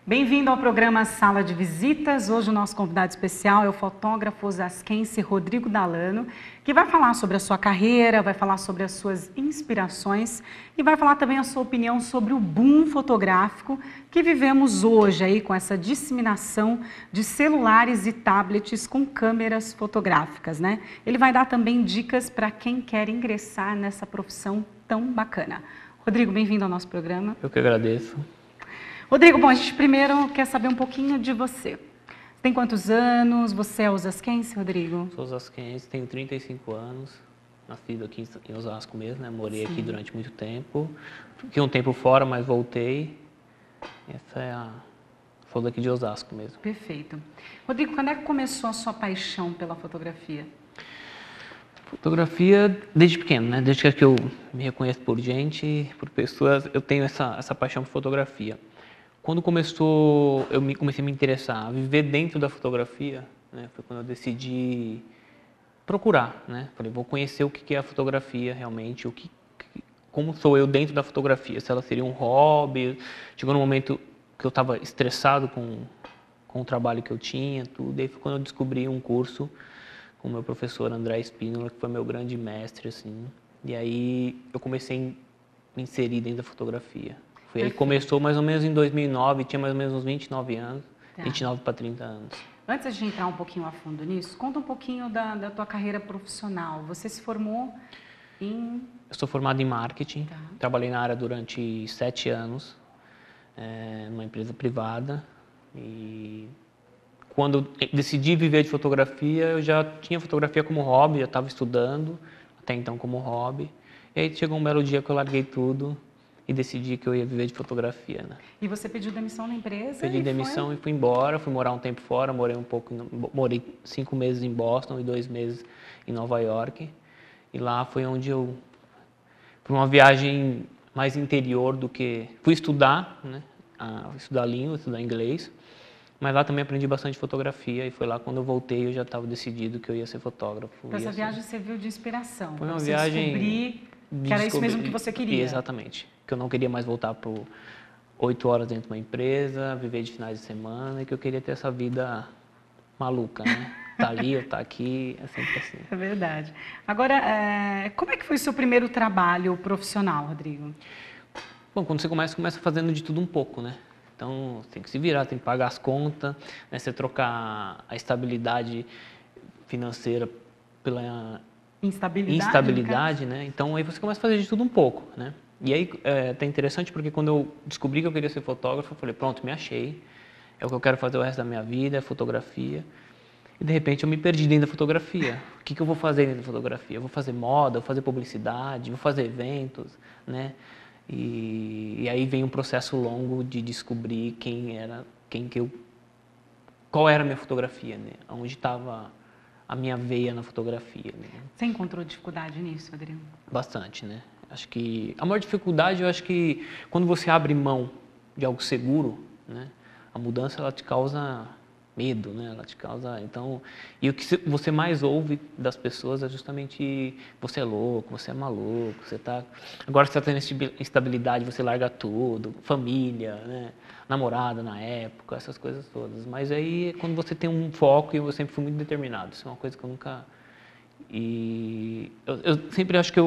Bem-vindo ao programa Sala de Visitas. Hoje o nosso convidado especial é o fotógrafo osasquense Rodrigo Dalano, que vai falar sobre a sua carreira, vai falar sobre as suas inspirações e vai falar também a sua opinião sobre o boom fotográfico que vivemos hoje aí com essa disseminação de celulares e tablets com câmeras fotográficas, né? Ele vai dar também dicas para quem quer ingressar nessa profissão tão bacana. Rodrigo, bem-vindo ao nosso programa. Eu que agradeço. Rodrigo, bom, a gente primeiro quer saber um pouquinho de você. Você tem quantos anos? Você é osasquense, Rodrigo? Sou osasquense, tenho 35 anos, nascido aqui em Osasco mesmo, né? Morei aqui durante muito tempo. Fiquei um tempo fora, mas voltei. Sou daqui de Osasco mesmo. Perfeito. Rodrigo, quando é que começou a sua paixão pela fotografia? Fotografia desde pequeno, né? Desde que eu me reconheço por gente, por pessoas, eu tenho essa paixão por fotografia. Quando comecei a me interessar a viver dentro da fotografia, né, foi quando eu decidi procurar, né? Falei, vou conhecer o que é a fotografia realmente, como sou eu dentro da fotografia, se ela seria um hobby. Chegou num momento que eu estava estressado com o trabalho que eu tinha, tudo, e aí foi quando eu descobri um curso com o meu professor André Spínola, que foi meu grande mestre, assim, e aí eu comecei a me inserir dentro da fotografia. Foi aí que começou mais ou menos em 2009, tinha mais ou menos uns 29 anos, 29 para 30 anos. Antes de entrar um pouquinho a fundo nisso, conta um pouquinho da tua carreira profissional. Você se formou em... Eu sou formado em marketing, trabalhei na área durante 7 anos, numa empresa privada, e quando eu decidi viver de fotografia, eu já tinha fotografia como hobby, já estava estudando, até então como hobby, e aí chegou um belo dia que eu larguei tudo e decidi que eu ia viver de fotografia, né? E você pediu demissão na empresa? Pedi demissão e fui embora, fui morar um tempo fora, morei 5 meses em Boston e 2 meses em Nova York. E lá foi onde eu, por uma viagem mais interior do que... Fui estudar, né? Estudar língua, estudar inglês, mas lá também aprendi bastante fotografia e foi lá quando eu voltei eu já estava decidido que eu ia ser fotógrafo. Então essa viagem serviu de inspiração? Foi uma viagem... Descobrir que era isso mesmo que você queria? Exatamente. Que eu não queria mais voltar para 8 horas dentro de uma empresa, viver de finais de semana, e que eu queria ter essa vida maluca, né? Tá ali, eu tá aqui, é sempre assim. É verdade. Agora, como é que foi o seu primeiro trabalho profissional, Rodrigo? Bom, quando você começa fazendo de tudo um pouco, né? Então, você tem que se virar, tem que pagar as contas, né? Você trocar a estabilidade financeira pela instabilidade, né? Então, aí você começa a fazer de tudo um pouco, né? E aí, tá interessante porque quando eu descobri que eu queria ser fotógrafo, eu falei, pronto, me achei. É o que eu quero fazer o resto da minha vida, é fotografia. E, de repente, eu me perdi dentro da fotografia. O que eu vou fazer dentro da fotografia? Eu vou fazer moda, vou fazer publicidade, vou fazer eventos, né? E aí vem um processo longo de descobrir qual era a minha fotografia, né? Onde estava a minha veia na fotografia, né? Você encontrou dificuldade nisso, Rodrigo? Bastante, né? Acho que a maior dificuldade, eu acho que quando você abre mão de algo seguro, né? A mudança, ela te causa medo, né? Ela te causa... Então, e o que você mais ouve das pessoas é justamente você é louco, você é maluco, você tá... Agora você está tendo instabilidade, você larga tudo, família, né? Namorada na época, essas coisas todas. Mas aí, quando você tem um foco, e eu sempre fui muito determinado, isso é uma coisa que eu nunca... E eu sempre acho que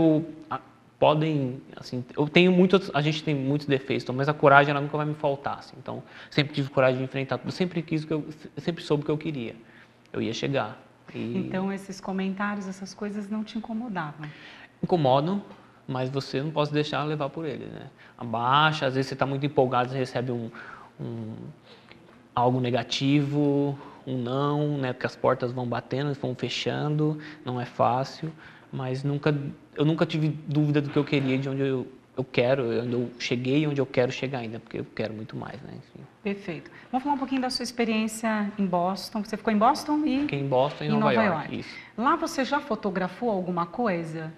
assim, a gente tem muitos defeitos, mas a coragem ela nunca vai me faltar, assim. Então, sempre tive coragem de enfrentar tudo, eu sempre soube o que eu queria. Eu ia chegar. Então, esses comentários, essas coisas não te incomodavam? Incomodam, mas você não pode deixar levar por eles, né? Abaixa, às vezes você está muito empolgado, você recebe algo negativo, um não, né? Porque as portas vão batendo, vão fechando, não é fácil. Mas eu nunca tive dúvida do que eu queria, de onde eu quero, onde eu cheguei e onde eu quero chegar ainda, porque eu quero muito mais, né? Enfim. Perfeito. Vamos falar um pouquinho da sua experiência em Boston. Você ficou em Boston e... Fiquei em Boston e Nova York. Isso. Lá você já fotografou alguma coisa?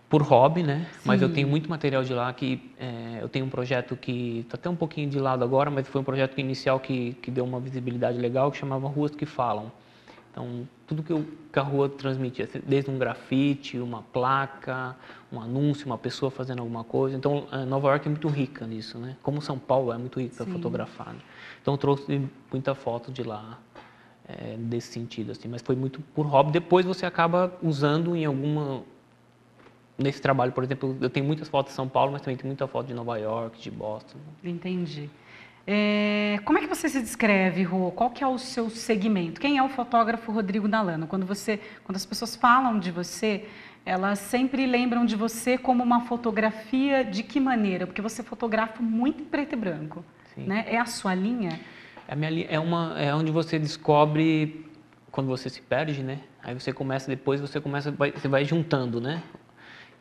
Por hobby, né? Sim. Mas eu tenho muito material de lá que... eu tenho um projeto que está até um pouquinho de lado agora, mas foi um projeto inicial que deu uma visibilidade legal, que chamava Ruas que Falam. Então, tudo que a rua transmitia, desde um grafite, uma placa, um anúncio, uma pessoa fazendo alguma coisa. Então, Nova York é muito rica nisso, né? Como São Paulo é muito rico para fotografar. Né? Então, eu trouxe muita foto de lá, desse sentido, assim. Mas foi muito por hobby. Depois você acaba usando em alguma... Nesse trabalho, por exemplo, eu tenho muitas fotos de São Paulo, mas também tenho muita foto de Nova York, de Boston. Entendi. Como é que você se descreve, Rô? Qual que é o seu segmento? Quem é o fotógrafo Rodrigo Dalano? Quando as pessoas falam de você, elas sempre lembram de você como uma fotografia de que maneira? Porque você fotografa muito em preto e branco, né? É a sua linha? É onde você descobre quando você se perde, né? Aí você vai juntando, né?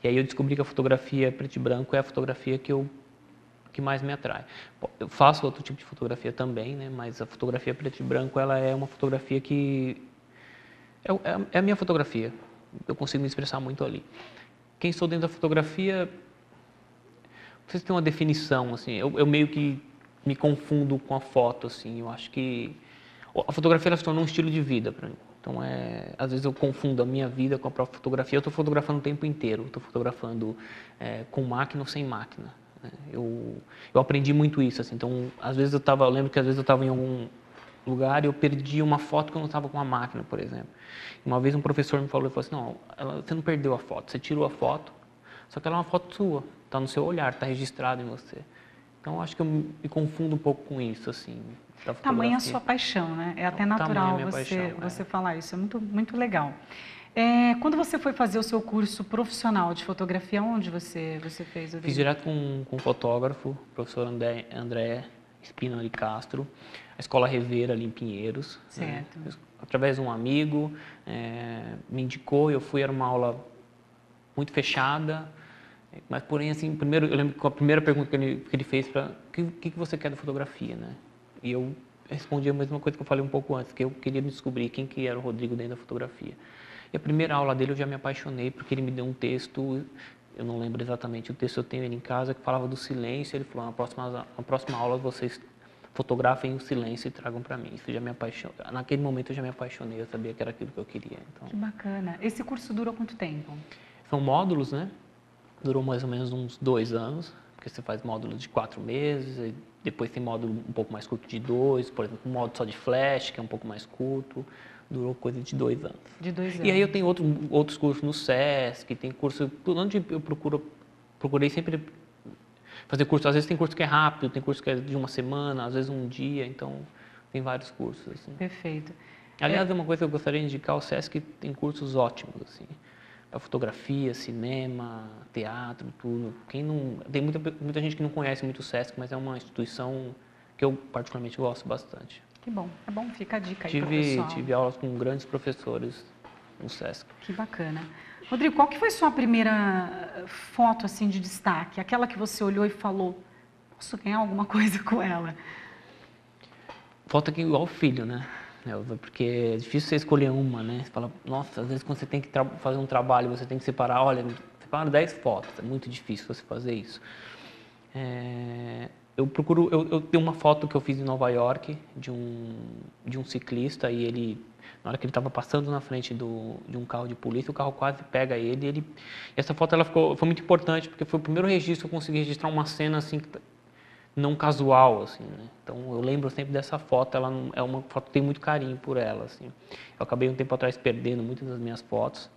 E aí eu descobri que a fotografia preto e branco é a fotografia que mais me atrai. Eu faço outro tipo de fotografia também, né? Mas a fotografia preto e branco, ela é uma fotografia que... É a minha fotografia. Eu consigo me expressar muito ali. Quem sou dentro da fotografia... Não sei se tem uma definição, assim. Eu meio que me confundo com a foto, assim. Eu acho que... A fotografia, ela se tornou um estilo de vida para mim. Então, às vezes eu confundo a minha vida com a própria fotografia. Eu estou fotografando o tempo inteiro. Estou fotografando com máquina ou sem máquina. Eu aprendi muito isso, assim. Então, às vezes eu lembro que às vezes eu estava em algum lugar e eu perdi uma foto que eu não estava com a máquina, por exemplo. Uma vez um professor me falou assim, não, você não perdeu a foto, você tirou a foto, só que ela é uma foto sua, está no seu olhar, está registrado em você. Então, acho que eu me confundo um pouco com isso, assim. Tamanha a sua paixão, né? É até natural você falar isso, é muito, muito legal. Quando você foi fazer o seu curso profissional de fotografia, onde você fez? Fiz direto com um fotógrafo, o professor André Espina de Castro, a Escola Revera ali em Pinheiros. Certo. Né? Através de um amigo, me indicou, eu fui, era uma aula muito fechada, mas porém, assim, primeiro, eu lembro que a primeira pergunta que ele fez para o que você quer da fotografia, né? E eu respondi a mesma coisa que eu falei um pouco antes, que eu queria me descobrir quem que era o Rodrigo dentro da fotografia. E a primeira aula dele eu já me apaixonei, porque ele me deu um texto, eu não lembro exatamente o texto, eu tenho ele em casa, que falava do silêncio. Ele falou, na próxima aula vocês fotografem o silêncio e tragam para mim. Isso já me apaixonou. Naquele momento eu já me apaixonei, eu sabia que era aquilo que eu queria. Então... Que bacana. Esse curso durou quanto tempo? São módulos, né? Durou mais ou menos uns 2 anos, porque você faz módulos de 4 meses, e depois tem módulo um pouco mais curto de 2, por exemplo, um módulo só de flash, que é um pouco mais curto. Durou coisa de 2 anos. De 2 anos. E aí eu tenho outros cursos no SESC, tem curso... Onde eu procurei sempre fazer curso. Às vezes tem curso que é rápido, tem curso que é de uma semana, às vezes um dia, então tem vários cursos. Assim. Perfeito. Aliás, é uma coisa que eu gostaria de indicar, o SESC tem cursos ótimos, assim. Para fotografia, cinema, teatro, tudo. Tem muita gente que não conhece muito o SESC, mas é uma instituição que eu particularmente gosto bastante. Que bom, é bom, fica a dica aí para o pessoal. Tive aulas com grandes professores no SESC. Que bacana. Rodrigo, qual que foi sua primeira foto assim de destaque? Aquela que você olhou e falou, posso ganhar alguma coisa com ela? Foto aqui igual o filho, né? Porque é difícil você escolher uma, né? Você fala, nossa, às vezes quando você tem que fazer um trabalho, você tem que separar, olha, separa 10 fotos, é muito difícil você fazer isso. Eu tenho uma foto que eu fiz em Nova York de um ciclista e ele, na hora que ele estava passando na frente de um carro de polícia, o carro quase pega ele. E essa foto foi muito importante porque foi o primeiro registro que eu consegui registrar uma cena assim não casual, assim, né? Então eu lembro sempre dessa foto, ela é uma foto que eu tenho muito carinho por ela, assim. Eu acabei um tempo atrás perdendo muitas das minhas fotos,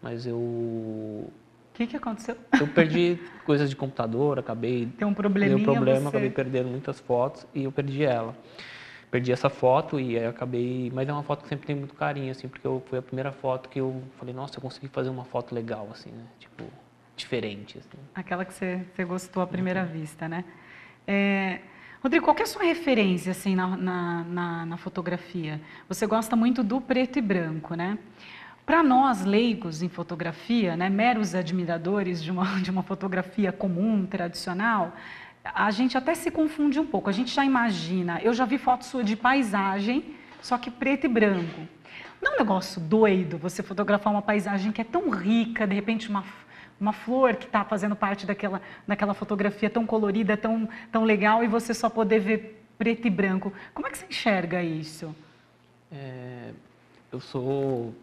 mas O que aconteceu? Eu perdi coisas de computador, acabei... Tem um probleminha, acabei perdendo muitas fotos e eu perdi ela. Perdi essa foto e aí acabei... Mas é uma foto que sempre tem muito carinho, assim, porque foi a primeira foto que eu falei, nossa, eu consegui fazer uma foto legal, assim, né? Tipo, diferente, assim. Aquela que você gostou à primeira vista, né? Rodrigo, qual que é a sua referência, assim, na fotografia? Você gosta muito do preto e branco, né? Para nós, leigos em fotografia, né, meros admiradores de uma fotografia comum, tradicional, a gente até se confunde um pouco. A gente já imagina, eu já vi fotos suas de paisagem, só que preto e branco. Não é um negócio doido você fotografar uma paisagem que é tão rica, de repente uma flor que está fazendo parte daquela fotografia tão colorida, tão legal, e você só poder ver preto e branco. Como é que você enxerga isso? eu sou,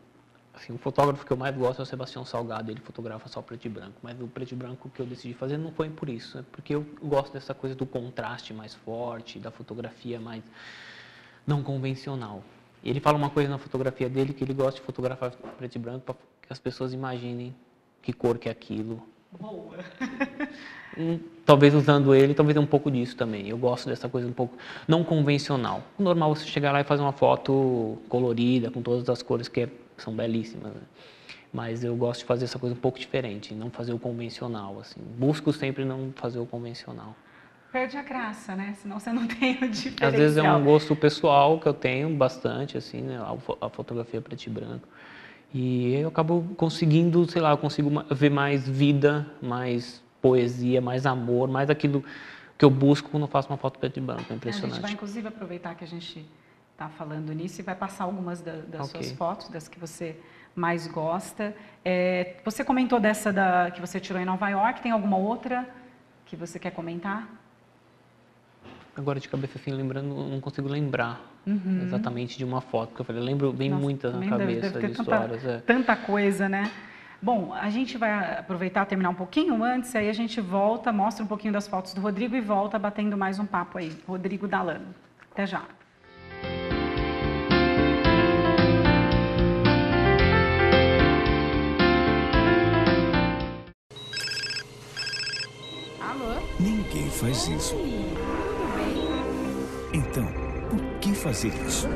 assim, o fotógrafo que eu mais gosto é o Sebastião Salgado, ele fotografa só preto e branco, mas o preto e branco que eu decidi fazer não foi por isso, é porque eu gosto dessa coisa do contraste mais forte, da fotografia mais não convencional. E ele fala uma coisa na fotografia dele, que ele gosta de fotografar preto e branco para que as pessoas imaginem que cor que é aquilo. Boa. Talvez usando ele, talvez um pouco disso também. Eu gosto dessa coisa um pouco não convencional. O normal é você chegar lá e fazer uma foto colorida, com todas as cores são belíssimas, né? Mas eu gosto de fazer essa coisa um pouco diferente, não fazer o convencional, assim. Busco sempre não fazer o convencional. Perde a graça, né? Senão você não tem o Às vezes é um diferencial. gosto pessoal que eu tenho bastante, assim, né? A fotografia preto e branco. E eu acabo conseguindo, sei lá, eu consigo ver mais vida, mais poesia, mais amor, mais aquilo que eu busco quando eu faço uma foto preto e branco. É A gente vai, impressionante. inclusive, aproveitar que a gente está falando nisso e vai passar algumas das suas Ok. fotos, das que você mais gosta. Você comentou que você tirou em Nova York, tem alguma outra que você quer comentar? Agora de cabeça assim, lembrando, não consigo lembrar exatamente de uma foto, porque eu falei, vem Nossa, muitas na também deve cabeça ter de histórias. tanta coisa, né? Bom, a gente vai aproveitar, terminar um pouquinho antes, aí a gente volta, mostra um pouquinho das fotos do Rodrigo e volta batendo mais um papo aí. Rodrigo Dalano. Até já. Alô? Ninguém faz isso. Tudo bem? Então, por que fazer isso?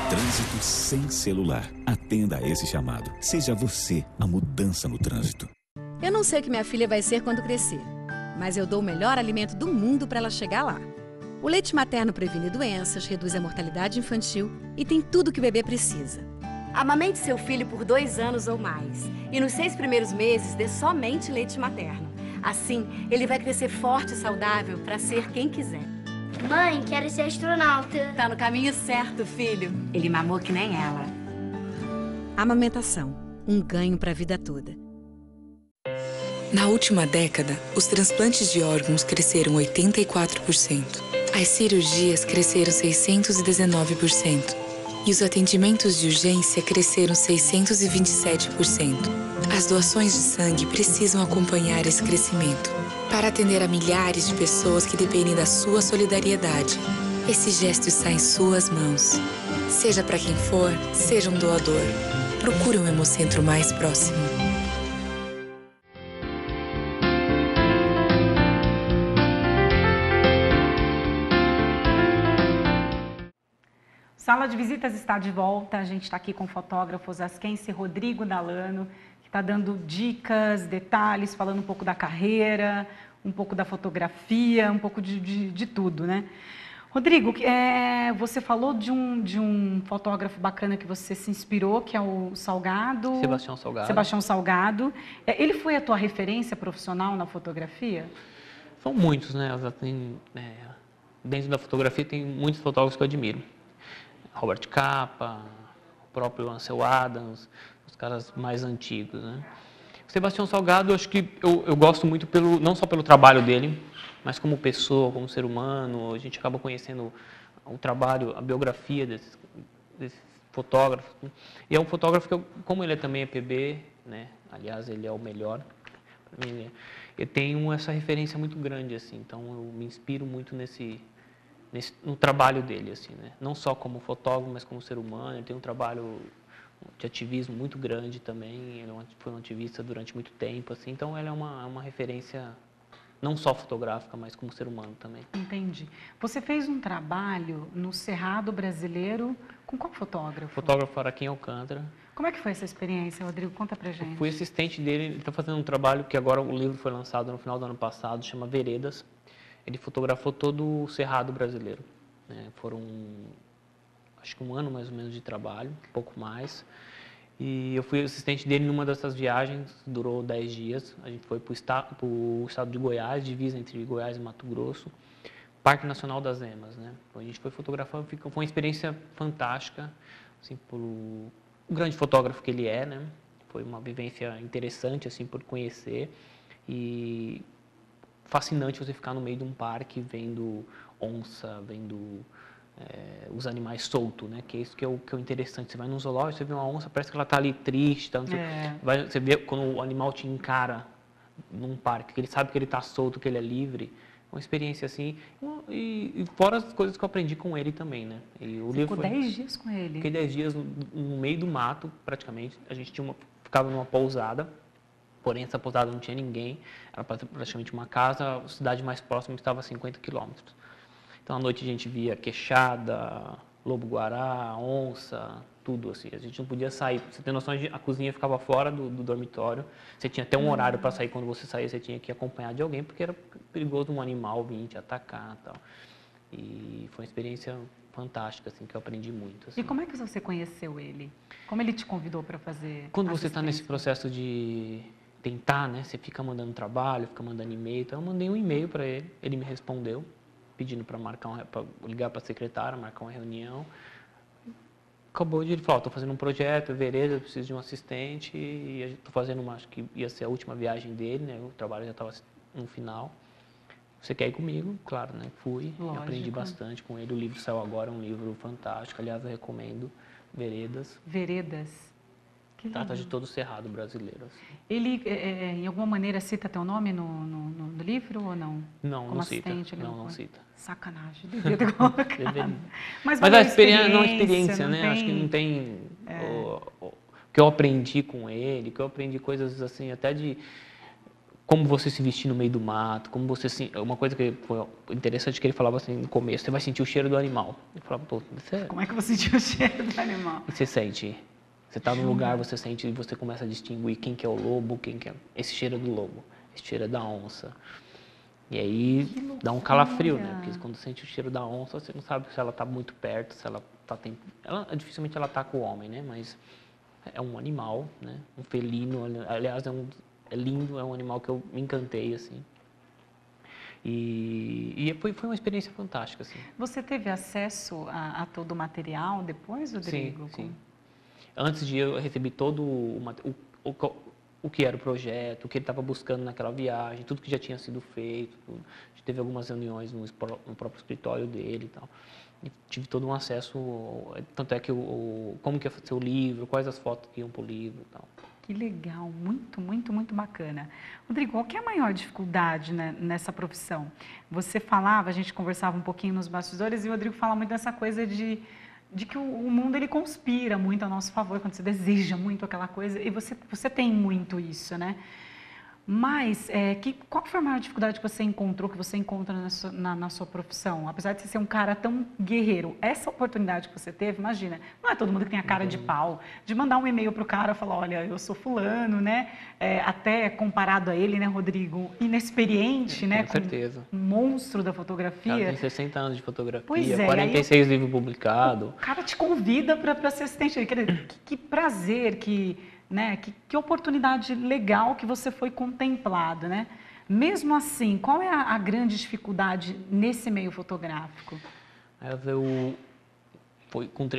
Trânsito sem celular. Atenda a esse chamado. Seja você a mudança no trânsito. Eu não sei o que minha filha vai ser quando crescer, mas eu dou o melhor alimento do mundo para ela chegar lá. O leite materno previne doenças, reduz a mortalidade infantil e tem tudo o que o bebê precisa. Amamente seu filho por 2 anos ou mais. E nos 6 primeiros meses, dê somente leite materno. Assim, ele vai crescer forte e saudável para ser quem quiser. Mãe, quero ser astronauta. Tá no caminho certo, filho. Ele mamou que nem ela. Amamentação, um ganho para a vida toda. Na última década, os transplantes de órgãos cresceram 84%. As cirurgias cresceram 619%. E os atendimentos de urgência cresceram 627%. As doações de sangue precisam acompanhar esse crescimento para atender a milhares de pessoas que dependem da sua solidariedade. Esse gesto está em suas mãos. Seja para quem for, seja um doador. Procure um Hemocentro mais próximo. Sala de Visitas está de volta. A gente está aqui com o fotógrafo osasquense Rodrigo Dalano, que está dando dicas, detalhes, falando um pouco da carreira, um pouco da fotografia, um pouco de tudo, né? Rodrigo, você falou de um fotógrafo bacana que você se inspirou, que é o Salgado. Sebastião Salgado. Sebastião Salgado. Ele foi a tua referência profissional na fotografia? São muitos, né? Dentro da fotografia tem muitos fotógrafos que eu admiro. Robert Capa, o próprio Ansel Adams, os caras mais antigos, né? O Sebastião Salgado, acho que eu gosto muito não só pelo trabalho dele, mas como pessoa, como ser humano. A gente acaba conhecendo o trabalho, a biografia desse fotógrafo. E é um fotógrafo que, como ele também é PB, né? Aliás, ele é o melhor. Para mim, eu tenho essa referência muito grande, assim. Então, eu me inspiro muito no trabalho dele, assim, né? Não só como fotógrafo, mas como ser humano. Ele tem um trabalho de ativismo muito grande também. Ele foi um ativista durante muito tempo, assim. Então, ele é uma referência não só fotográfica, mas como ser humano também. Entendi. Você fez um trabalho no Cerrado Brasileiro com qual fotógrafo? Fotógrafo Araquém Alcântara. Como é que foi essa experiência, Rodrigo? Conta pra gente. Eu fui assistente dele. Ele está fazendo um trabalho que agora o livro foi lançado no final do ano passado, chama Veredas. Ele fotografou todo o Cerrado brasileiro, né? Foram, acho que 1 ano mais ou menos de trabalho, um pouco mais. E eu fui assistente dele numa dessas viagens, durou 10 dias. A gente foi para o estado de Goiás, divisa entre Goiás e Mato Grosso, Parque Nacional das Emas, né? Então, a gente foi fotografar, foi uma experiência fantástica, assim, o grande fotógrafo que ele é, né? Foi uma vivência interessante, assim, por conhecer. E fascinante você ficar no meio de um parque vendo onça, vendo os animais soltos, né? Que é isso que é o interessante. Você vai num zoológico, você vê uma onça, parece que ela está ali triste. Tá, você vê quando o animal te encara num parque, que ele sabe que ele está solto, que ele é livre. Uma experiência assim. E fora as coisas que eu aprendi com ele também, né? E o Você livro ficou 10 dias com ele? Fiquei 10 dias no meio do mato, praticamente. A gente ficava numa pousada. Porém, essa pousada não tinha ninguém, era praticamente uma casa, a cidade mais próxima estava a 50 quilômetros. Então, à noite a gente via queixada, lobo-guará, onça, tudo assim. A gente não podia sair. Pra você ter noção, a cozinha ficava fora do dormitório. Você tinha até um horário para sair. Quando você saía, você tinha que acompanhar de alguém, porque era perigoso um animal vir te atacar e tal. E foi uma experiência fantástica, assim, que eu aprendi muito. Assim. E como é que você conheceu ele? Como ele te convidou para fazer Quando você está nesse processo de tentar, né? Você fica mandando trabalho, fica mandando e-mail. Então, eu mandei um e-mail para ele, ele me respondeu, pedindo para ligar para a secretária, marcar uma reunião. Acabou de ele falar, estou fazendo um projeto, vereda, eu preciso de um assistente e estou fazendo acho que ia ser a última viagem dele, né? O trabalho já estava no final. Você quer ir comigo? Claro, né? Fui, aprendi bastante com ele. O livro saiu agora, é um livro fantástico, aliás, eu recomendo, Veredas. Veredas. Trata de todo o cerrado brasileiro. Assim. Ele, em alguma maneira, cita teu nome no livro ou não? Não, como não cita. Não cita. Sacanagem, devia ter colocado. Mas a experiência, né? Acho que não tem... O que eu aprendi com ele, que eu aprendi coisas assim, até de como você se vestir no meio do mato, como você se... Uma coisa que foi interessante que ele falava assim no começo, você vai sentir o cheiro do animal. Eu falava, pô, você... Como é que você sentiu o cheiro do animal? E você sente... Você está num lugar, você sente e você começa a distinguir quem que é o lobo, quem que é... Esse cheiro é do lobo, esse cheiro é da onça. E aí dá um calafrio, né? Porque quando você sente o cheiro da onça, você não sabe se ela está muito perto, se ela está... Dificilmente ela está com o homem, né? Mas é um animal, né? Um felino, aliás, é lindo, é um animal que eu me encantei, assim. E foi uma experiência fantástica, assim. Você teve acesso a todo o material depois, Rodrigo? Sim. Antes de eu recebi todo o que era o projeto, o que ele estava buscando naquela viagem, tudo que já tinha sido feito. A gente teve algumas reuniões no próprio escritório dele e tal. E tive todo um acesso, tanto é que como que ia ser o livro, quais as fotos que iam para o livro e tal. Que legal, muito, muito, muito bacana. Rodrigo, qual que é a maior dificuldade, né, nessa profissão? Você falava, a gente conversava um pouquinho nos bastidores e o Rodrigo fala muito dessa coisa de que o mundo ele conspira muito a nosso favor, quando você deseja muito aquela coisa, e você tem muito isso, né? Mas, qual foi a maior dificuldade que você encontrou, que você encontra na sua profissão? Apesar de você ser um cara tão guerreiro, essa oportunidade que você teve, imagina, não é todo mundo que tem a cara de pau, de mandar um e-mail para o cara e falar, olha, eu sou fulano, né? Até comparado a ele, né, Rodrigo? Inexperiente, né? Com certeza. Um monstro da fotografia. Cara, tem 60 anos de fotografia, pois é, 46 livros publicados. O cara te convida para ser assistente. Que prazer, né? Que oportunidade legal que você foi contemplado, né? Mesmo assim, qual é a grande dificuldade nesse meio fotográfico? Eu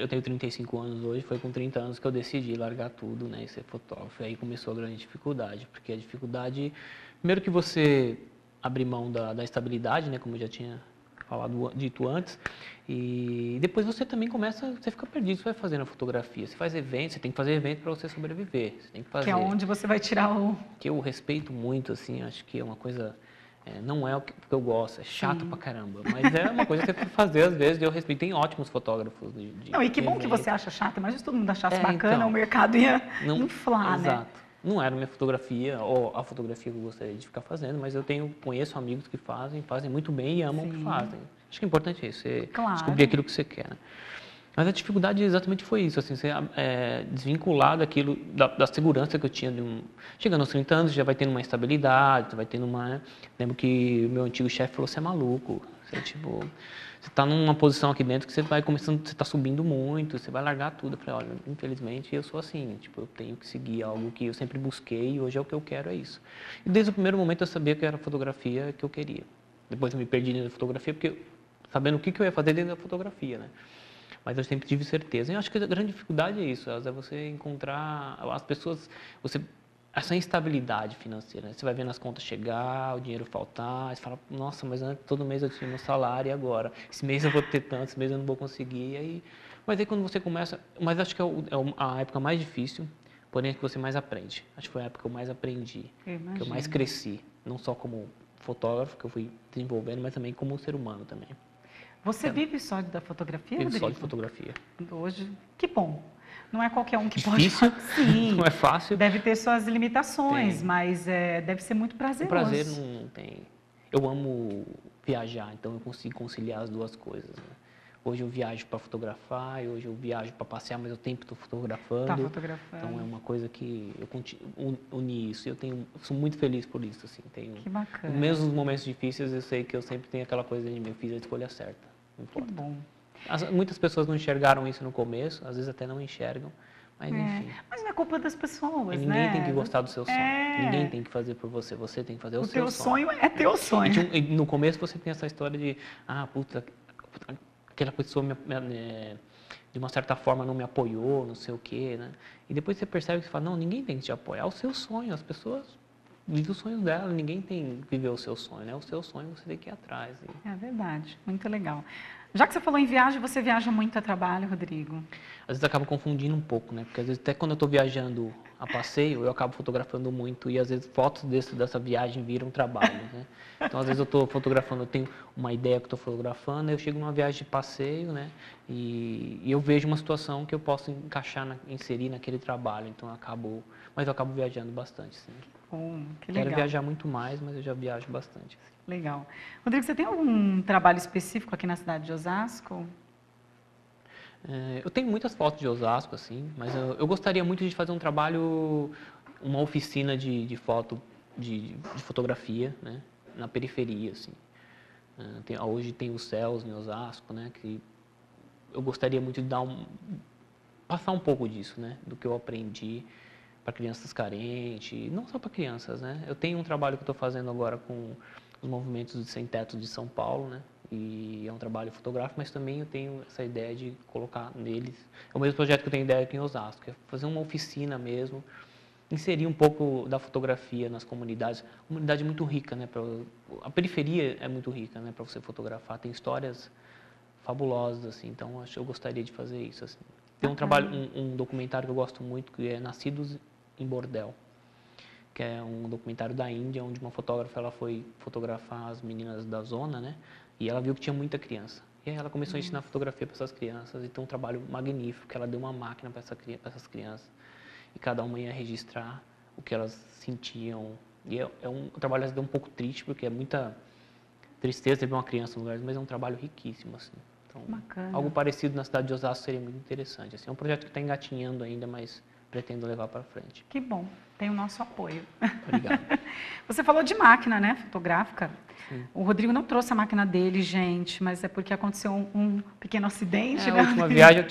tenho 35 anos hoje, foi com 30 anos que eu decidi largar tudo, né, e ser fotógrafo. Aí começou a grande dificuldade, porque a dificuldade, primeiro que você abrir mão da estabilidade, né, como eu já tinha dito antes, e depois você também você fica perdido, você vai fazer na fotografia, você faz eventos, você tem que fazer evento para você sobreviver, você tem que fazer. Que é onde você vai tirar Que eu respeito muito, assim, acho que é uma coisa, não é o que eu gosto, é chato Sim. pra caramba, mas é uma coisa que você tem que fazer às vezes, e eu respeito, tem ótimos fotógrafos. Não, e que bom que você acha chato, mas se todo mundo achasse bacana, então, o mercado ia inflar, né? Exato. Não era minha fotografia, ou a fotografia que eu gostaria de ficar fazendo, mas eu conheço amigos que fazem muito bem e amam o que fazem. Acho que é importante isso, você descobrir aquilo que você quer. Né? Mas a dificuldade exatamente foi isso, assim, você desvincular daquilo, da segurança que eu tinha. Chegando aos 30 anos, já vai tendo uma estabilidade, você vai tendo uma... Lembro que o meu antigo chefe falou, você é maluco, você está numa posição aqui dentro que você vai começando, você está subindo muito, você vai largar tudo. Eu falei, olha, infelizmente eu sou assim, eu tenho que seguir algo que eu sempre busquei e hoje é o que eu quero, é isso. E desde o primeiro momento eu sabia que era a fotografia que eu queria. Depois eu me perdi dentro da fotografia, porque sabendo o que eu ia fazer dentro da fotografia, né? Mas eu sempre tive certeza. E eu acho que a grande dificuldade é isso, é você encontrar as pessoas, você essa instabilidade financeira, né? Você vai vendo as contas chegar, o dinheiro faltar, aí você fala, nossa, mas todo mês eu tinha meu salário e agora? Esse mês eu vou ter tanto, esse mês eu não vou conseguir. Mas aí quando você começa, mas acho que a época mais difícil, porém é que você mais aprende. Acho que foi a época que eu mais aprendi, que eu mais cresci, não só como fotógrafo, que eu fui desenvolvendo, mas também como ser humano também. Você vive só da fotografia, Vivo Rodrigo? só de fotografia. Hoje, que bom. Não é qualquer um que Difícil, pode. Sim. não é fácil. Deve ter suas limitações, Tem. mas deve ser muito prazeroso. O prazer não tem. Eu amo viajar, então eu consigo conciliar as duas coisas. Né? Hoje eu viajo para fotografar, e hoje eu viajo para passear, mas eu tempo estou fotografando. Tá fotografando. Então é uma coisa que eu uni isso. Eu sou muito feliz por isso. Assim, que bacana. Mesmo nos momentos difíceis, eu sei que eu sempre tenho aquela coisa de mim, eu fiz a escolha certa. Não importa. Que bom. Muitas pessoas não enxergaram isso no começo, às vezes até não enxergam, mas enfim. Mas não é culpa das pessoas, Ninguém né? tem que gostar do seu sonho. Ninguém tem que fazer por você, você tem que fazer o seu sonho. O teu sonho é teu sonho. E no começo você tem essa história de, puta, aquela pessoa de uma certa forma não me apoiou, não sei o quê, né? E depois você percebe que você fala, não, ninguém tem que te apoiar, é o seu sonho, as pessoas vivem os sonhos dela, ninguém tem que viver o seu sonho, né? O seu sonho você tem que ir atrás. É verdade, muito legal. Já que você falou em viagem, você viaja muito a trabalho, Rodrigo? Às vezes acaba confundindo um pouco, né? Porque às vezes até quando eu estou viajando a passeio, eu acabo fotografando muito e às vezes fotos dessa viagem viram trabalho, né? Então às vezes eu estou fotografando, eu tenho uma ideia que estou fotografando, eu chego numa viagem de passeio, né? E eu vejo uma situação que eu posso inserir naquele trabalho, então mas eu acabo viajando bastante, sim. Que legal. Quero viajar muito mais, mas eu já viajo bastante. Legal. Rodrigo, você tem algum trabalho específico aqui na cidade de Osasco? Eu tenho muitas fotos de Osasco, assim, mas eu gostaria muito de fazer um trabalho, uma oficina de foto, de fotografia, né, na periferia, assim. Hoje tem os céus em Osasco, né, que eu gostaria muito de passar um pouco disso, né, do que eu aprendi para crianças carentes, não só para crianças, né. Eu tenho um trabalho que eu estou fazendo agora com os movimentos de sem teto de São Paulo, né? E é um trabalho fotográfico, mas também eu tenho essa ideia de colocar neles. É o mesmo projeto que eu tenho ideia aqui em Osasco, que é fazer uma oficina mesmo, inserir um pouco da fotografia nas comunidades. A comunidade é muito rica, né? A periferia é muito rica, né? Para você fotografar, tem histórias fabulosas, assim. Então, eu gostaria de fazer isso, assim. Tem um documentário que eu gosto muito, que é Nascidos em Bordel, que é um documentário da Índia, onde uma fotógrafa ela foi fotografar as meninas da zona, né? E ela viu que tinha muita criança. E aí ela começou a ensinar fotografia para essas crianças. E tem um trabalho magnífico, que ela deu uma máquina para essas crianças. E cada uma ia registrar o que elas sentiam. E é um trabalho, às vezes, um pouco triste, porque é muita tristeza ter uma criança no lugar, mas é um trabalho riquíssimo, assim. Então, algo parecido na cidade de Osasco seria muito interessante. Assim, é um projeto que está engatinhando ainda, mas pretendo levar para frente. Que bom, tem o nosso apoio. Obrigado. Você falou de máquina, né, fotográfica. Sim. O Rodrigo não trouxe a máquina dele, gente, mas é porque aconteceu um pequeno acidente. Na última viagem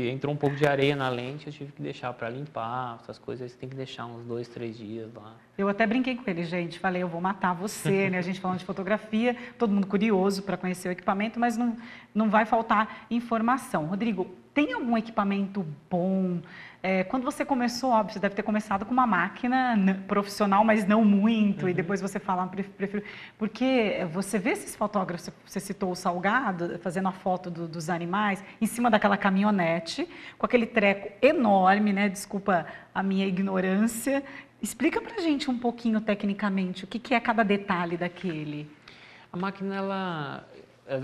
entrou um pouco de areia na lente, eu tive que deixar para limpar, essas coisas, aí você tem que deixar uns 2, 3 dias lá. Eu até brinquei com ele, gente, falei, eu vou matar você, né, a gente falando de fotografia, todo mundo curioso para conhecer o equipamento, mas não vai faltar informação. Rodrigo, tem algum equipamento bom? Quando você começou, óbvio, você deve ter começado com uma máquina profissional, mas não muito, e depois você fala, prefiro... Porque você vê esses fotógrafos, você citou o Salgado, fazendo a foto dos animais, em cima daquela caminhonete, com aquele treco enorme, né? Desculpa a minha ignorância. Explica pra gente um pouquinho, tecnicamente, o que é cada detalhe daquele. A máquina,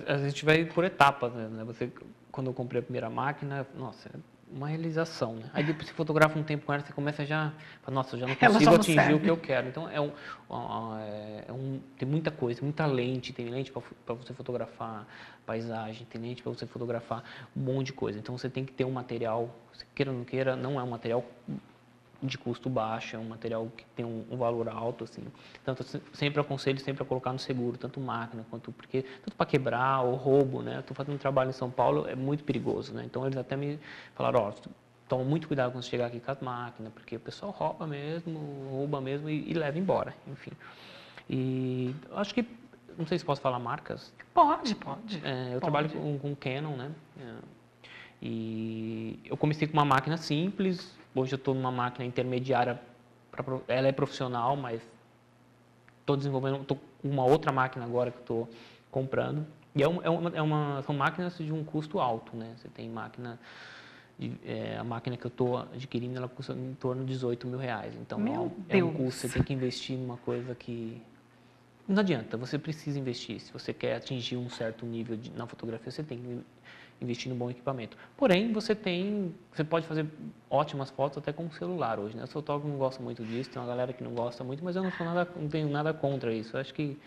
a gente vai por etapas, né? Quando eu comprei a primeira máquina, nossa, uma realização, né? Aí depois você fotografa um tempo com ela, você começa nossa, eu já não consigo atingir o que eu quero. Então, tem muita coisa, muita lente, tem lente para você fotografar paisagem, tem lente para você fotografar um monte de coisa. Então, você tem que ter um material, queira ou não queira, não é um material de custo baixo, é um material que tem um valor alto, assim. Tanto sempre aconselho sempre a colocar no seguro, tanto máquina quanto tanto para quebrar ou roubo, né? Estou fazendo um trabalho em São Paulo, é muito perigoso, né? Então eles até me falaram, toma muito cuidado quando você chegar aqui com as máquinas, porque o pessoal rouba mesmo e leva embora, enfim. E acho que, não sei se posso falar marcas. Pode. Eu trabalho com Canon, né? E eu comecei com uma máquina simples. Hoje eu estou numa máquina intermediária ela é profissional, mas estou desenvolvendo, estou com uma outra máquina agora que estou comprando. E são máquinas de um custo alto, né? Você tem máquina, a máquina que eu estou adquirindo, ela custa em torno de R$18.000. Então, é um custo, você tem que investir numa coisa que... Não adianta, você precisa investir. Se você quer atingir um certo nível na fotografia, você tem que investir num bom equipamento. Porém, você pode fazer ótimas fotos até com o celular hoje, né? Os fotógrafos não gostam muito disso, tem uma galera que não gosta muito, mas eu não tenho nada contra isso. Eu acho que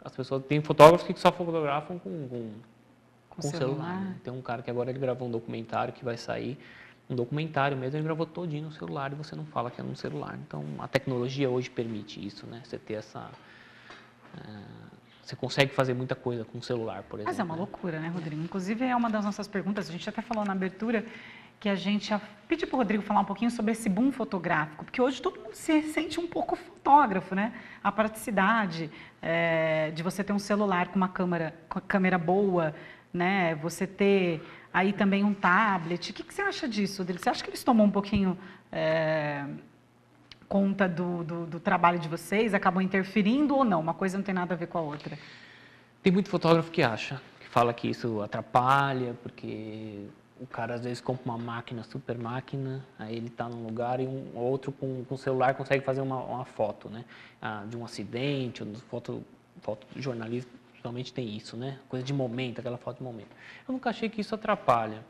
as pessoas... Tem fotógrafos que só fotografam com celular. Né? Tem um cara que agora ele gravou um documentário que vai sair, um documentário mesmo, ele gravou todinho no celular e você não fala que é no celular. Então, a tecnologia hoje permite isso, né? Você ter essa... Você consegue fazer muita coisa com o celular, por exemplo. Mas é uma loucura, né, Rodrigo? Inclusive, é uma das nossas perguntas, a gente até falou na abertura, que a gente ia pedir para o Rodrigo falar um pouquinho sobre esse boom fotográfico, porque hoje todo mundo se sente um pouco fotógrafo, né? A praticidade de você ter um celular com uma câmera boa, né? Você ter aí também um tablet. O que você acha disso, Rodrigo? Você acha que eles tomam um pouquinho... conta do trabalho de vocês, acabam interferindo ou não? Uma coisa não tem nada a ver com a outra. Tem muito fotógrafo que fala que isso atrapalha, porque o cara às vezes compra uma máquina, super máquina, aí ele está num lugar e um outro com o celular consegue fazer uma foto, né? De um acidente, ou fotojornalismo, principalmente tem isso, né? Coisa de momento, aquela foto de momento. Eu nunca achei que isso atrapalha.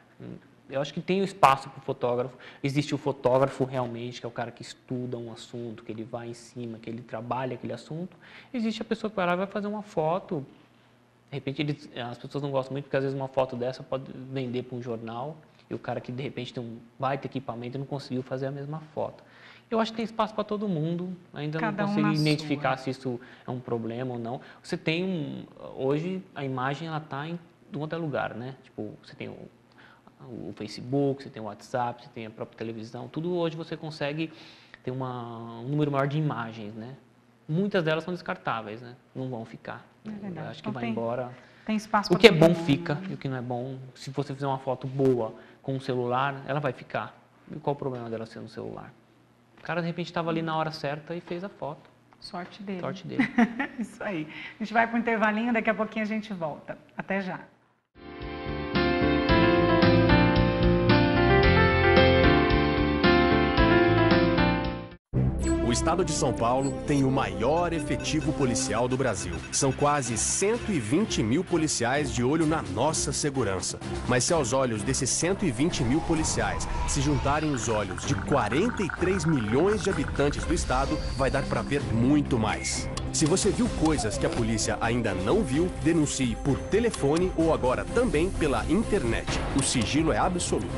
Eu acho que tem o espaço para o fotógrafo. Existe o fotógrafo realmente, que é o cara que estuda um assunto, que ele vai em cima, que ele trabalha aquele assunto. Existe a pessoa que vai lá e vai fazer uma foto. De repente, as pessoas não gostam muito, porque às vezes uma foto dessa pode vender para um jornal, e o cara que de repente tem um baita equipamento e não conseguiu fazer a mesma foto. Eu acho que tem espaço para todo mundo, ainda não consigo identificar se isso é um problema ou não. Você tem hoje a imagem ela está em um outro lugar, né? Tipo, você tem o Facebook, você tem o WhatsApp, você tem a própria televisão, tudo hoje você consegue ter um número maior de imagens, né? Muitas delas são descartáveis, né? Não vão ficar. Eu acho que vai embora. Tem espaço para o que é bom fica e o que não é bom, se você fizer uma foto boa com um celular, ela vai ficar. E qual o problema dela ser no celular? O cara, de repente, estava ali na hora certa e fez a foto. Sorte dele. Sorte dele. Isso aí. A gente vai para um intervalinho, daqui a pouquinho a gente volta. Até já. O estado de São Paulo tem o maior efetivo policial do Brasil. São quase 120 mil policiais de olho na nossa segurança. Mas se aos olhos desses 120 mil policiais se juntarem os olhos de 43 milhões de habitantes do estado, vai dar para ver muito mais. Se você viu coisas que a polícia ainda não viu, denuncie por telefone ou agora também pela internet. O sigilo é absoluto.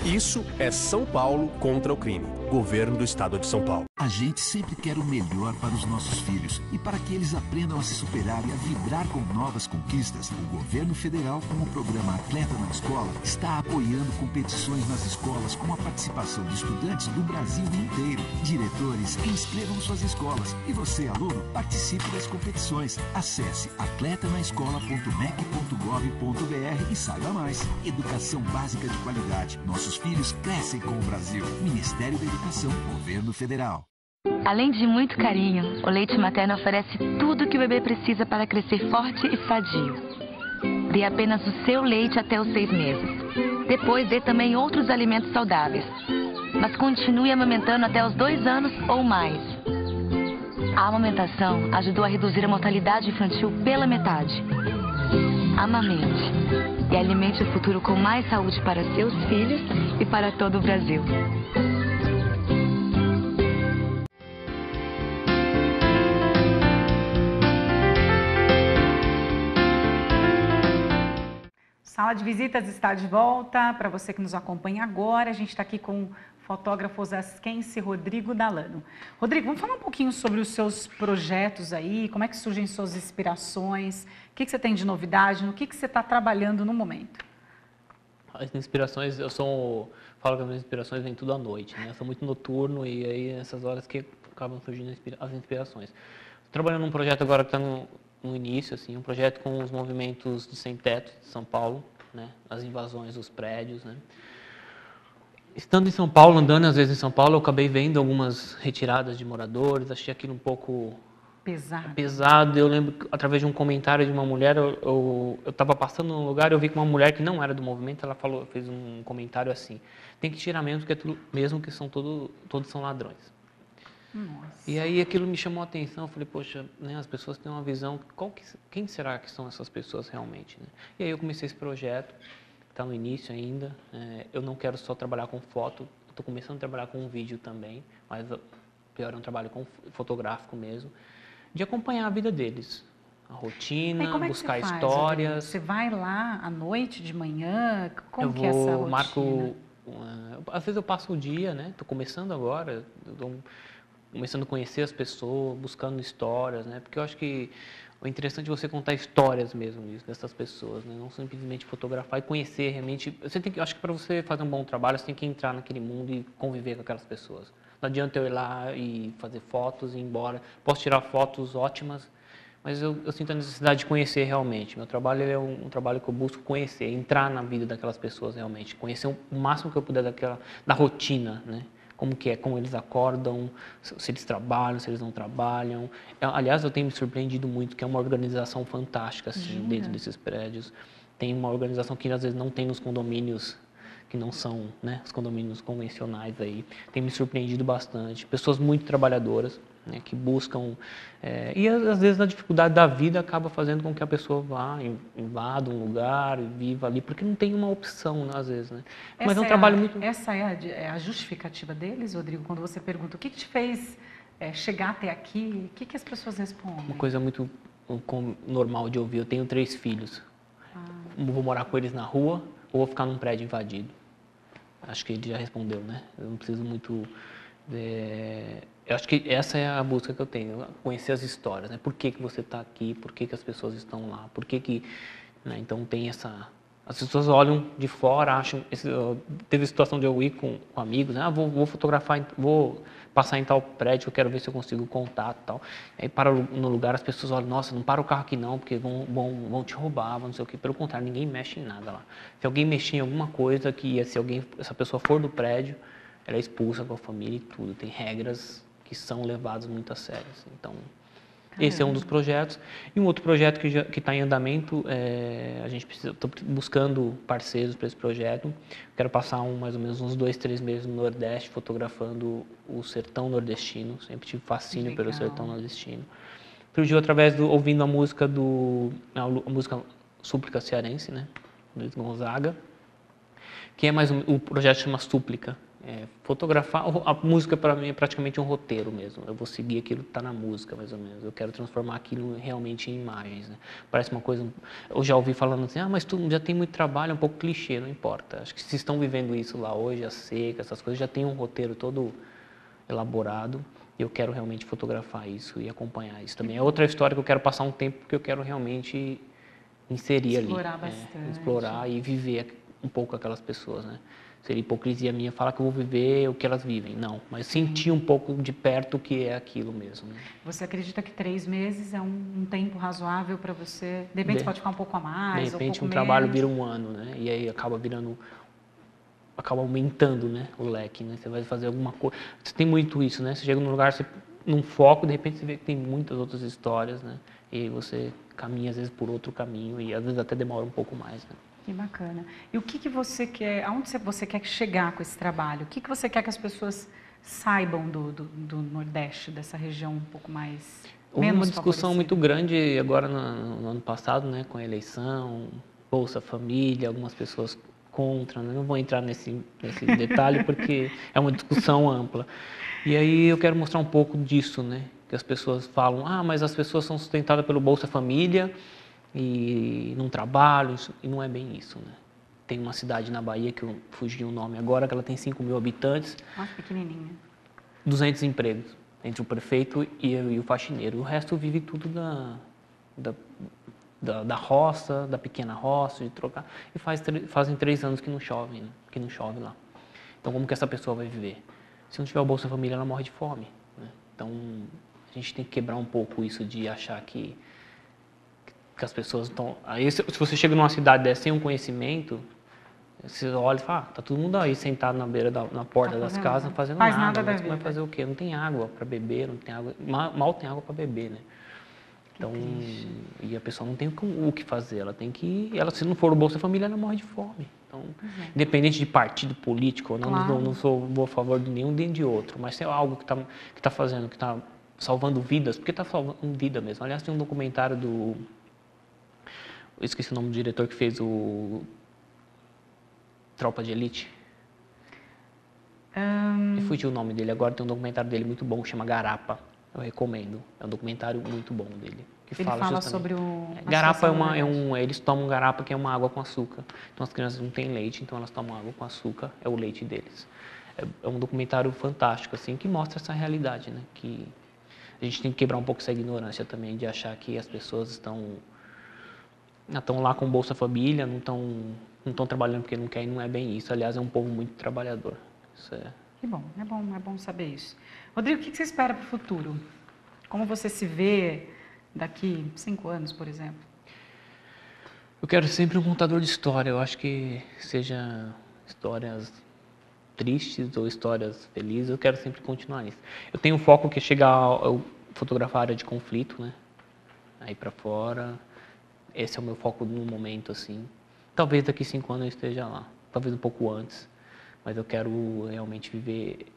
Isso é São Paulo contra o crime. Governo do Estado de São Paulo. A gente sempre quer o melhor para os nossos filhos e para que eles aprendam a se superar e a vibrar com novas conquistas. O governo federal, com o programa Atleta na Escola, está apoiando competições nas escolas com a participação de estudantes do Brasil inteiro. Diretores, inscrevam suas escolas e você, aluno, participe das competições. Acesse atletanaescola.mec.gov.br e saiba mais. Educação básica de qualidade. Nossos filhos crescem com o Brasil. Ministério da Educação, Governo Federal. Além de muito carinho, o leite materno oferece tudo que o bebê precisa para crescer forte e sadio. Dê apenas o seu leite até os 6 meses. Depois dê também outros alimentos saudáveis. Mas continue amamentando até os 2 anos ou mais. A amamentação ajudou a reduzir a mortalidade infantil pela metade. Amamente e alimente o futuro com mais saúde para seus filhos e para todo o Brasil. Sala de Visitas está de volta. Para você que nos acompanha agora, a gente está aqui com o fotógrafo osasquense Rodrigo Dalano. Rodrigo, vamos falar um pouquinho sobre os seus projetos aí, como é que surgem suas inspirações, o que você tem de novidade, no que você está trabalhando no momento? As inspirações, falo que as minhas inspirações vêm tudo à noite, né? Eu sou muito noturno e aí nessas horas que acabam surgindo as inspirações. Estou trabalhando num projeto agora que está no início, assim, um projeto com os movimentos de sem-teto de São Paulo, né? As invasões dos prédios, né? Estando em São Paulo, andando às vezes em São Paulo, eu acabei vendo algumas retiradas de moradores, achei aquilo um pouco pesado. Eu lembro que, através de um comentário de uma mulher, eu estava passando num lugar e eu vi que uma mulher que não era do movimento, ela fez um comentário assim: tem que tirar mesmo que todos são ladrões. Nossa. E aí aquilo me chamou a atenção, eu falei, poxa, né, as pessoas têm uma visão, quem será que são essas pessoas realmente? Né? E aí eu comecei esse projeto, está no início ainda, eu não quero só trabalhar com foto, estou começando a trabalhar com vídeo também, mas pior é um trabalho fotográfico mesmo, de acompanhar a vida deles, a rotina, buscar histórias. Você vai lá à noite, de manhã? Como que é essa rotina? Às vezes eu passo o dia, né? Estou começando agora, começando a conhecer as pessoas, buscando histórias, né? Porque eu acho que o interessante é você contar histórias mesmo dessas pessoas, né? Não simplesmente fotografar e conhecer realmente. Acho que para você fazer um bom trabalho, você tem que entrar naquele mundo e conviver com aquelas pessoas. Não adianta eu ir lá e fazer fotos e ir embora. Posso tirar fotos ótimas, mas eu sinto a necessidade de conhecer realmente. Meu trabalho é um trabalho que eu busco conhecer, entrar na vida daquelas pessoas realmente, conhecer o máximo que eu puder da rotina, né? Como eles acordam, se eles trabalham, se eles não trabalham. Aliás, eu tenho me surpreendido muito, que é uma organização fantástica, assim, dentro desses prédios. Tem uma organização que às vezes não tem nos condomínios, que não são, né, os condomínios convencionais aí. Tem me surpreendido bastante. Pessoas muito trabalhadoras, né, que buscam... e às vezes a dificuldade da vida acaba fazendo com que a pessoa vá, invada um lugar, viva ali, porque não tem uma opção, né, às vezes, né? Mas é um trabalho muito... Essa é a justificativa deles, Rodrigo, quando você pergunta o que te fez chegar até aqui, o que as pessoas respondem? Uma coisa muito normal de ouvir: eu tenho 3 filhos. Vou morar com eles na rua ou vou ficar num prédio invadido? Acho que ele já respondeu, né? Eu não preciso muito... Eu acho que essa é a busca que eu tenho, conhecer as histórias, né? Por que você está aqui, por que as pessoas estão lá, por que... Né? Então tem essa... As pessoas olham de fora, acham... Teve a situação de eu ir com amigos, né? Vou fotografar, vou passar em tal prédio, eu quero ver se eu consigo contato e tal. Aí para no lugar, as pessoas olham: nossa, não para o carro aqui não, porque vão te roubar, não sei o quê. Pelo contrário, ninguém mexe em nada lá. Se alguém mexer em alguma coisa, se essa pessoa for do prédio, ela é expulsa com a família e tudo. Tem regras que são levadas muito a sério. Então, esse é um dos projetos. E um outro projeto que está em andamento, estou buscando parceiros para esse projeto. Quero passar mais ou menos uns 2, 3 meses no Nordeste fotografando o sertão nordestino. Sempre tive fascínio pelo sertão nordestino. Surgiu ouvindo a música Súplica Cearense, né? Luiz Gonzaga, que o projeto chama Súplica. Fotografar a música, para mim, é praticamente um roteiro mesmo. Eu vou seguir aquilo que está na música, mais ou menos. Eu quero transformar aquilo realmente em imagens, né? Parece uma coisa... Eu já ouvi falando assim: mas tu já tem muito trabalho, é um pouco clichê. Não importa. Acho que se estão vivendo isso lá hoje, a seca, essas coisas, já tem um roteiro todo elaborado. E eu quero realmente fotografar isso e acompanhar isso também. É outra história que eu quero passar um tempo, porque eu quero realmente inserir explorar bastante. Explorar e viver um pouco aquelas pessoas, né? Seria hipocrisia minha falar que eu vou viver o que elas vivem. Não, mas sentir um pouco de perto o que é aquilo mesmo. Né? Você acredita que 3 meses é um tempo razoável para você? De repente você pode ficar um pouco a mais, de repente um pouco trabalho menos. vira um ano, né? E aí acaba aumentando, né, o leque, né? Você vai fazer alguma coisa. Você tem muito isso, né? Você chega num lugar, num foco, de repente você vê que tem muitas outras histórias, né? E você caminha às vezes por outro caminho e às vezes até demora um pouco mais, né? Que bacana. E o que você quer, aonde você quer chegar com esse trabalho? O que você quer que as pessoas saibam do Nordeste, dessa região um pouco mais Houve uma discussão muito grande agora no ano passado, né, com a eleição, Bolsa Família, algumas pessoas contra, né? Não vou entrar nesse detalhe porque é uma discussão ampla. E aí eu quero mostrar um pouco disso, né? Que as pessoas falam: mas as pessoas são sustentadas pelo Bolsa Família e não trabalham, e não é bem isso, né? Tem uma cidade na Bahia, que eu fugi o nome agora, que ela tem 5.000 habitantes. Nossa, pequenininha. 200 empregos, entre o prefeito e o faxineiro. O resto vive tudo da roça, da pequena roça, de trocar. E fazem 3 anos que não chove, né? Que não chove lá. Então, como que essa pessoa vai viver? Se não tiver o Bolsa Família, ela morre de fome, né? Então, a gente tem que quebrar um pouco isso de achar que as pessoas estão... Aí, se você chega numa cidade dessa sem um conhecimento, Você olha e fala, tá todo mundo aí sentado na beira na porta das casas, não fazendo Faz nada. nada da Mas vai vida. fazer o quê? Não tem água para beber, não tem água, mal tem água para beber, né? Então, e a pessoa não tem o que fazer, ela tem que, se não for o Bolsa Família, ela morre de fome. Então, independente de partido político, não sou a favor de nenhum nem de outro, mas se é algo que está fazendo, que está salvando vidas, porque está salvando vida mesmo. Aliás, tem um documentário eu esqueci o nome do diretor que fez o Tropa de Elite. Me fugiu o nome dele, agora tem um documentário dele muito bom, chama Garapa. Eu recomendo. É um documentário muito bom dele. Ele fala sobre Garapa eles tomam garapa, que é uma água com açúcar. Então as crianças não têm leite, então elas tomam água com açúcar, é o leite deles. É um documentário fantástico, assim, que mostra essa realidade, né? Que a gente tem que quebrar um pouco essa ignorância também, de achar que as pessoas estão lá com Bolsa Família, não estão trabalhando porque não querem, não é bem isso. Aliás, é um povo muito trabalhador. Isso é... Que bom, é bom saber isso. Rodrigo, o que você espera para o futuro? Como você se vê daqui 5 anos, por exemplo? Eu quero sempre um contador de história. Eu acho que seja histórias tristes ou histórias felizes, eu quero sempre continuar nisso. Eu tenho um foco que é chegar a fotografar a área de conflito, né? Aí para fora. Esse é o meu foco no momento, assim. Talvez daqui 5 anos eu esteja lá. Talvez um pouco antes. Mas eu quero realmente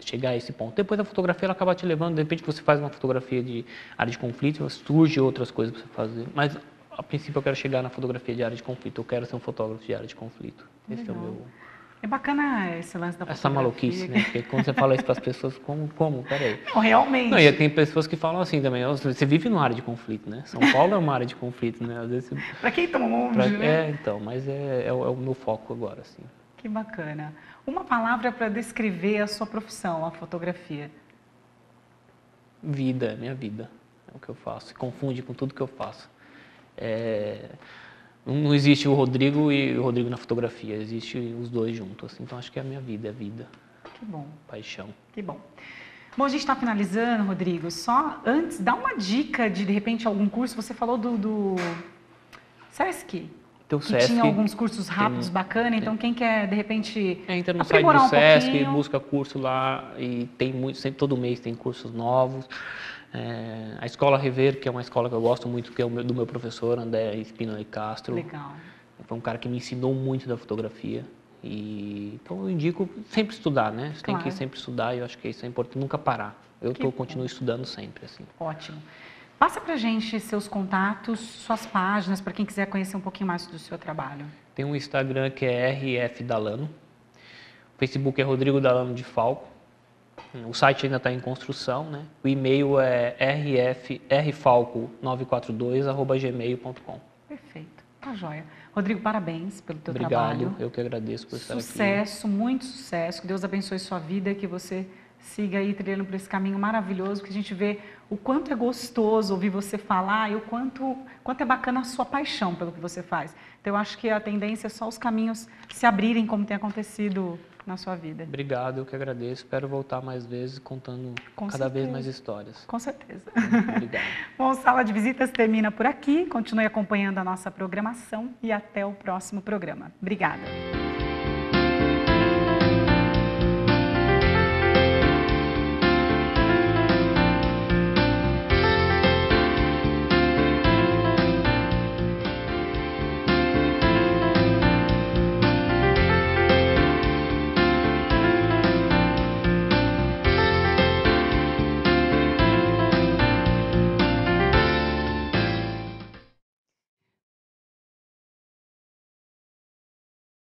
chegar a esse ponto. Depois a fotografia ela acaba te levando, de repente você faz uma fotografia de área de conflito, surge outras coisas para você fazer. Mas a princípio eu quero chegar na fotografia de área de conflito. Eu quero ser um fotógrafo de área de conflito. Esse é o meu... É bacana esse lance da fotografia. Essa maluquice, né? Porque quando você fala isso para as pessoas, como? Peraí. Não, realmente. Não, e tem pessoas que falam assim também, você vive numa área de conflito, né? São Paulo é uma área de conflito, né? Às vezes para quem toma longe, né? Então, mas é o meu foco agora, assim. Que bacana. Uma palavra para descrever a sua profissão, a fotografia. Vida, minha vida. É o que eu faço. Se confunde com tudo que eu faço. Não existe o Rodrigo e o Rodrigo na fotografia. Existe os dois juntos. Assim. Então, acho que é a minha vida, é vida. Que bom. Paixão. Que bom. Bom, a gente está finalizando, Rodrigo. Só antes, dá uma dica de repente, algum curso. Você falou do Sesc. Que tinha alguns cursos rápidos, bacana, então quem quer, de repente, entra no site do Sesc, busca curso lá e tem sempre, todo mês tem cursos novos. A Escola Rever, que é uma escola que eu gosto muito, que é do meu professor, André Espino de Castro. Legal. Foi um cara que me ensinou muito da fotografia. Então eu indico sempre estudar, né? Você tem que sempre estudar e eu acho que isso é importante, nunca parar. Continuo estudando sempre, assim. Ótimo. Passa pra gente seus contatos, suas páginas, para quem quiser conhecer um pouquinho mais do seu trabalho. Tem um Instagram que é RF Dalano. O Facebook é Rodrigo Dalano de Falco. O site ainda está em construção, né? O e-mail é rfalco942@gmail.com. Perfeito. Tá joia. Rodrigo, parabéns pelo teu trabalho. Obrigado, eu que agradeço por estar aqui. Sucesso, muito sucesso. Que Deus abençoe sua vida, que você siga aí trilhando por esse caminho maravilhoso, que a gente vê o quanto é gostoso ouvir você falar e o quanto é bacana a sua paixão pelo que você faz. Então, eu acho que a tendência é só os caminhos se abrirem, como tem acontecido na sua vida. Obrigado, eu que agradeço. Espero voltar mais vezes contando cada vez mais histórias. Com certeza. Obrigado. Bom, Sala de Visitas termina por aqui. Continue acompanhando a nossa programação e até o próximo programa. Obrigada.